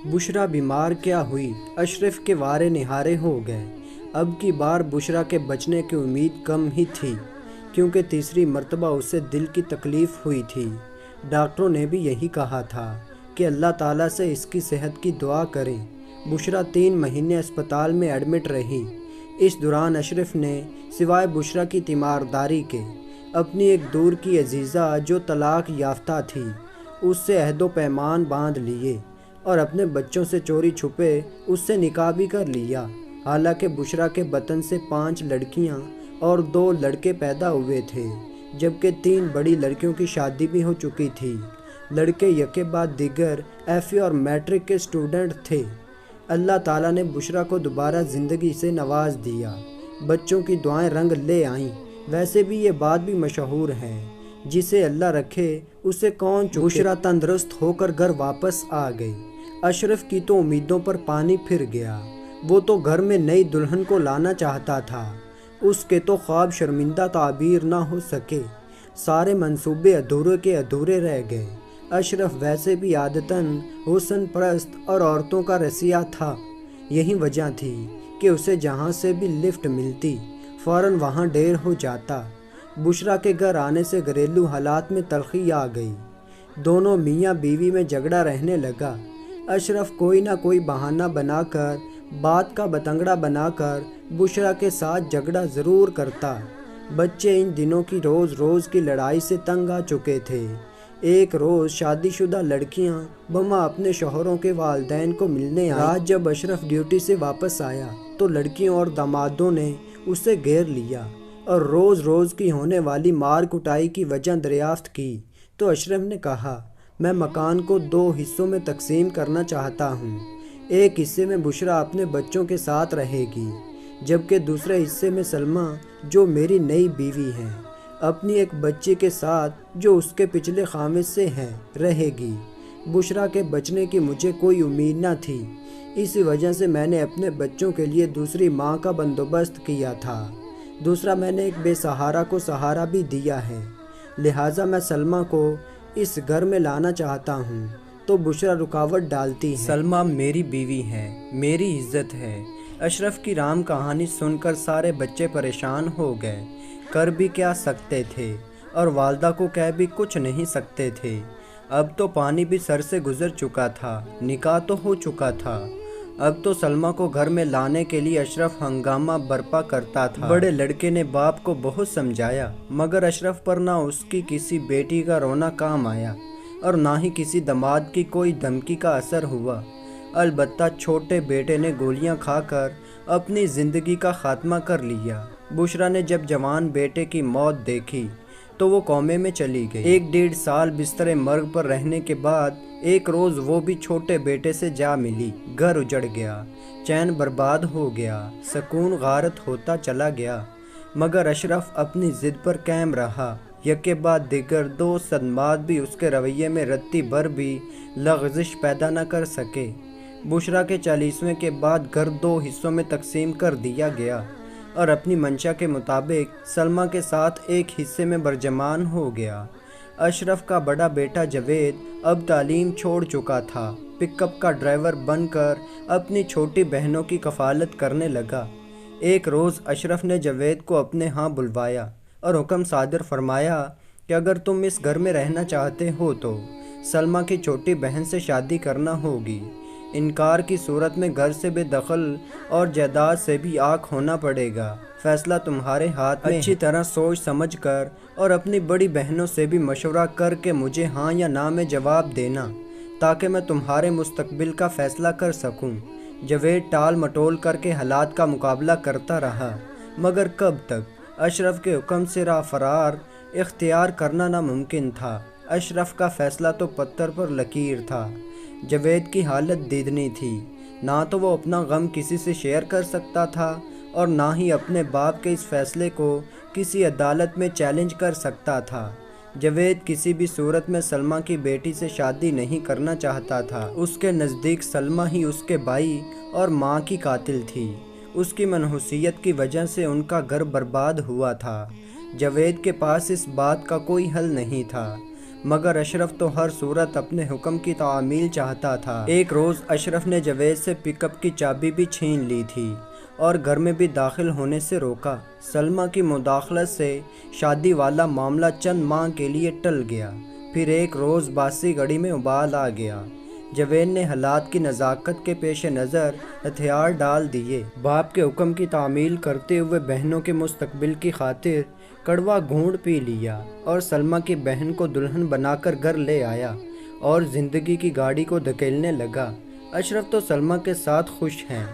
بشرا بیمار کیا ہوئی، اشرف کے وارے نہارے ہو گئے۔ اب کی بار بشرا کے بچنے کی امید کم ہی تھی، کیونکہ تیسری مرتبہ اسے دل کی تکلیف ہوئی تھی۔ ڈاکٹروں نے بھی یہی کہا تھا کہ اللہ تعالیٰ سے اس کی صحت کی دعا کریں۔ بشرا 3 مہینے اسپتال میں ایڈمٹ رہی۔ اس دوران اشرف نے سوائے بشرا کی تیمارداری کے اپنی ایک دور کی عزیزہ جو طلاق یافتہ تھی اس سے عہد و پیمان باندھ لیے اور اپنے بچوں سے چوری چھپے اس سے نکاح بھی کر لیا۔ حالانکہ بشرا کے بطن سے 5 لڑکیاں اور 2 لڑکے پیدا ہوئے تھے، جبکہ 3 بڑی لڑکیوں کی شادی بھی ہو چکی تھی۔ لڑکے یکے بعد دیگر ایف اے اور میٹرک کے اسٹوڈنٹ تھے۔ اللہ تعالیٰ نے بشرا کو دوبارہ زندگی سے نواز دیا۔ بچوں کی دعائیں رنگ لے آئیں۔ ویسے بھی یہ بات بھی مشہور ہے، جسے اللہ رکھے اسے کون چکے۔ بشرا تندرست ہو کر گھر واپس آ گئی۔ اشرف کی تو امیدوں پر پانی پھر گیا۔ وہ تو گھر میں نئی دلہن کو لانا چاہتا تھا، اس کے تو خواب شرمندہ تعبیر نہ ہو سکے۔ سارے منصوبے ادھورے کے ادھورے رہ گئے۔ اشرف ویسے بھی عادتاً حسن پرست اور عورتوں کا رسیا تھا۔ یہی وجہ تھی کہ اسے جہاں سے بھی لفٹ ملتی فوراً وہاں ڈیر ہو جاتا۔ بشرا کے گھر آنے سے گھریلو حالات میں تلخی آ گئی۔ دونوں میاں بیوی میں جھگڑا رہنے لگا۔ اشرف کوئی نہ کوئی بہانہ بنا کر، بات کا بتنگڑا بنا کر بشرا کے ساتھ جھگڑا ضرور کرتا۔ بچے ان دنوں کی روز روز کی لڑائی سے تنگ آ چکے تھے۔ ایک روز شادی شدہ لڑکیاں بما اپنے شوہروں کے والدین کو ملنے آئیں۔ رات جب اشرف ڈیوٹی سے واپس آیا تو لڑکیوں اور دامادوں نے اسے گھیر لیا اور روز روز کی ہونے والی مار کٹائی کی وجہ دریافت کی تو اشرف نے کہا، میں مکان کو 2 حصوں میں تقسیم کرنا چاہتا ہوں۔ ایک حصے میں بشرا اپنے بچوں کے ساتھ رہے گی، جبکہ دوسرے حصے میں سلمیٰ جو میری نئی بیوی ہے اپنی ایک بچی کے ساتھ جو اس کے پچھلے خامد سے ہے رہے گی۔ بشرا کے بچنے کی مجھے کوئی امید نہ تھی، اسی وجہ سے میں نے اپنے بچوں کے لیے دوسری ماں کا بندوبست کیا تھا۔ دوسرا، میں نے ایک بے سہارا کو سہارا بھی دیا ہے، لہٰذا میں سلمیٰ کو اس گھر میں لانا چاہتا ہوں تو بشرا رکاوٹ ڈالتی ہے۔ سلمیٰ میری بیوی ہے، میری عزت ہے۔ اشرف کی رام کہانی سن کر سارے بچے پریشان ہو گئے۔ کر بھی کیا سکتے تھے اور والدہ کو کہہ بھی کچھ نہیں سکتے تھے۔ اب تو پانی بھی سر سے گزر چکا تھا، نکاح تو ہو چکا تھا۔ اب تو سلمیٰ کو گھر میں لانے کے لیے اشرف ہنگامہ برپا کرتا تھا۔ بڑے لڑکے نے باپ کو بہت سمجھایا، مگر اشرف پر نہ اس کی کسی بیٹی کا رونا کام آیا اور نہ ہی کسی داماد کی کوئی دھمکی کا اثر ہوا۔ البتہ چھوٹے بیٹے نے گولیاں کھا کر اپنی زندگی کا خاتمہ کر لیا۔ بشرا نے جب جوان بیٹے کی موت دیکھی تو وہ کومے میں چلی گئی۔ 1.5 سال بستر مرگ پر رہنے کے بعد ایک روز وہ بھی چھوٹے بیٹے سے جا ملی۔ گھر اجڑ گیا، چین برباد ہو گیا، سکون غارت ہوتا چلا گیا، مگر اشرف اپنی ضد پر قائم رہا۔ یکے بعد دیگر 2 صدمات بھی اس کے رویے میں رتی بھر بھی لغزش پیدا نہ کر سکے۔ بشرا کے 40ویں کے بعد گھر 2 حصوں میں تقسیم کر دیا گیا اور اپنی منشا کے مطابق سلمیٰ کے ساتھ ایک حصے میں برجمان ہو گیا۔ اشرف کا بڑا بیٹا جاوید اب تعلیم چھوڑ چکا تھا، پک اپ کا ڈرائیور بن کر اپنی چھوٹی بہنوں کی کفالت کرنے لگا۔ ایک روز اشرف نے جاوید کو اپنے ہاں بلوایا اور حکم صادر فرمایا کہ اگر تم اس گھر میں رہنا چاہتے ہو تو سلمیٰ کی چھوٹی بہن سے شادی کرنا ہوگی، انکار کی صورت میں گھر سے بے دخل اور جائیداد سے بھی آنکھ ہونا پڑے گا۔ فیصلہ تمہارے ہاتھ میں۔ اچھی طرح سوچ سمجھ کر اور اپنی بڑی بہنوں سے بھی مشورہ کر کے مجھے ہاں یا نہ میں جواب دینا، تاکہ میں تمہارے مستقبل کا فیصلہ کر سکوں۔ جاوید ٹال مٹول کر کے حالات کا مقابلہ کرتا رہا، مگر کب تک؟ اشرف کے حکم سے راہ فرار اختیار کرنا ناممکن تھا۔ اشرف کا فیصلہ تو پتھر پر لکیر تھا۔ جاوید کی حالت دیدنی تھی، نہ تو وہ اپنا غم کسی سے شیئر کر سکتا تھا اور نہ ہی اپنے باپ کے اس فیصلے کو کسی عدالت میں چیلنج کر سکتا تھا۔ جاوید کسی بھی صورت میں سلمیٰ کی بیٹی سے شادی نہیں کرنا چاہتا تھا۔ اس کے نزدیک سلمیٰ ہی اس کے بھائی اور ماں کی قاتل تھی۔ اس کی منحوسیت کی وجہ سے ان کا گھر برباد ہوا تھا۔ جاوید کے پاس اس بات کا کوئی حل نہیں تھا، مگر اشرف تو ہر صورت اپنے حکم کی تعمیل چاہتا تھا۔ ایک روز اشرف نے جاوید سے پک اپ کی چابی بھی چھین لی تھی اور گھر میں بھی داخل ہونے سے روکا۔ سلمیٰ کی مداخلت سے شادی والا معاملہ چند ماہ کے لیے ٹل گیا۔ پھر ایک روز باسی گھڑی میں ابال آ گیا۔ جاوید نے حالات کی نزاکت کے پیش نظر ہتھیار ڈال دیے۔ باپ کے حکم کی تعمیل کرتے ہوئے بہنوں کے مستقبل کی خاطر کڑوا گھونٹ پی لیا اور سلمیٰ کی بہن کو دلہن بنا کر گھر لے آیا اور زندگی کی گاڑی کو دھکیلنے لگا۔ اشرف تو سلمیٰ کے ساتھ خوش ہیں،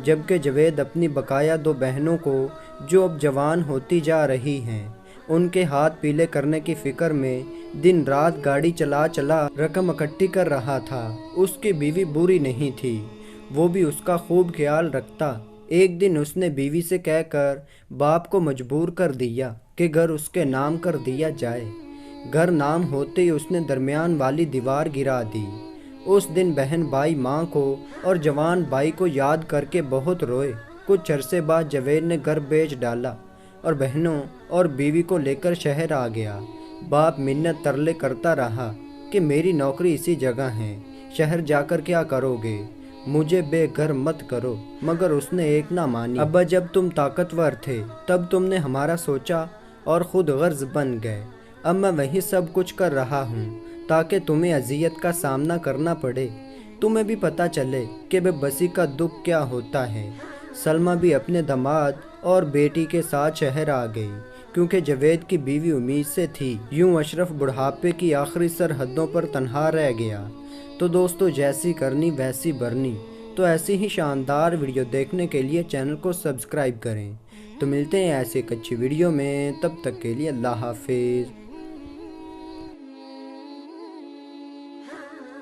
جبکہ جاوید اپنی بقایا 2 بہنوں کو جو اب جوان ہوتی جا رہی ہیں ان کے ہاتھ پیلے کرنے کی فکر میں دن رات گاڑی چلا رقم اکٹھی کر رہا تھا۔ اس کی بیوی بری نہیں تھی، وہ بھی اس کا خوب خیال رکھتا۔ ایک دن اس نے بیوی سے کہہ کر باپ کو مجبور کر دیا کہ گھر اس کے نام کر دیا جائے۔ گھر نام ہوتے ہی اس نے درمیان والی دیوار گرا دی۔ اس دن بہن بھائی ماں کو اور جوان بھائی کو یاد کر کے بہت روئے۔ کچھ عرصے بعد جاوید نے گھر بیچ ڈالا اور بہنوں اور بیوی کو لے کر شہر آ گیا۔ باپ منت ترلے کرتا رہا کہ میری نوکری اسی جگہ ہے، شہر جا کر کیا کرو گے، مجھے بے گھر مت کرو، مگر اس نے ایک نہ مانی۔ ابا جب تم طاقتور تھے تب تم نے ہمارا سوچا اور خود غرض بن گئے۔ اب میں وہی سب کچھ کر رہا ہوں تاکہ تمہیں اذیت کا سامنا کرنا پڑے، تمہیں بھی پتہ چلے کہ بے بسی کا دکھ کیا ہوتا ہے۔ سلمیٰ بھی اپنے داماد اور بیٹی کے ساتھ شہر آ گئی کیونکہ جاوید کی بیوی امید سے تھی۔ یوں اشرف بڑھاپے کی آخری سرحدوں پر تنہا رہ گیا۔ تو دوستو، جیسی کرنی ویسی برنی۔ تو ایسی ہی شاندار ویڈیو دیکھنے کے لیے چینل کو سبسکرائب کریں۔ تو ملتے ہیں ایسے ایک اچھی ویڈیو میں، تب تک کے لیے اللہ حافظ۔